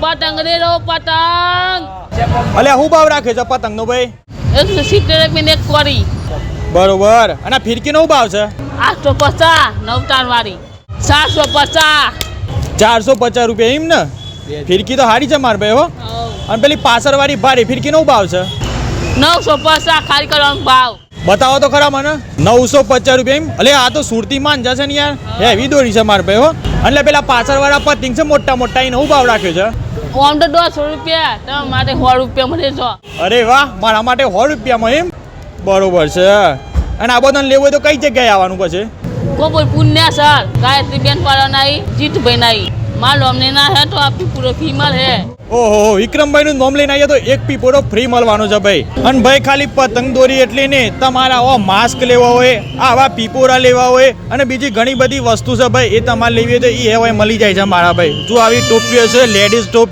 પતંગ રે રો પતંગ અલ્યા હું ભાવ રાખે છે પતંગનો ભાઈ? 170 રૂપિયા એક કોરી. બરોબર. અને આ ફિરકીનો શું ભાવ છે? 850 નવતાર વાળી. 750. 450 રૂપિયા એમ ને? ફિરકી તો સારી છે માર ભાઈ હો. અને પેલી પાછળવાળી ભારી ફિરકીનો શું ભાવ છે? 950 ખાલી કરવાનો ભાવ. બતાવો તો ખરા મને. 950 રૂપિયા એમ? અલે આ તો સુરતી માંજા છે ને યાર, હેવી દોરી છે માર ભાઈ હો. એટલે પેલા પાછળવાળા પતંગ છે મોટા મોટા, એનો શું ભાવ રાખ્યો છે? આમ તો 100 રૂપિયા, તમારા માટે 100 રૂપિયા મળે છો. અરે વાહ, મારા માટે 100 રૂપિયામાં એમ? બરોબર છે. અને આ બધાને લેવું હોય તો કઈ જગ્યાએ આવવાનું પછી? કોઈ પુણ્ય સર ગાયત્રી બેન વાળા નાઈ, જીતભાઈ નાઈ, માલ અમને ના હે તો આપી પૂરો ફીમલ હે. ઓહો, વિક્રમભાઈ નું નામ લઈને આવીએ તો એક પીપોડો ફ્રી મળવાનો છે ભાઈ. અને ભાઈ ખાલી પતંગ દોરી એટલી ને, તમારા માસ્ક લેવા હોય, આવા પીપોરા લેવા હોય અને બીજી ઘણી બધી વસ્તુ છે ભાઈ, એ તમારે લેવી હોય તો એ હોય મળી જાય છે મારા ભાઈ. જો આવી ટોપીઓ છે લેડીઝ ટોપી.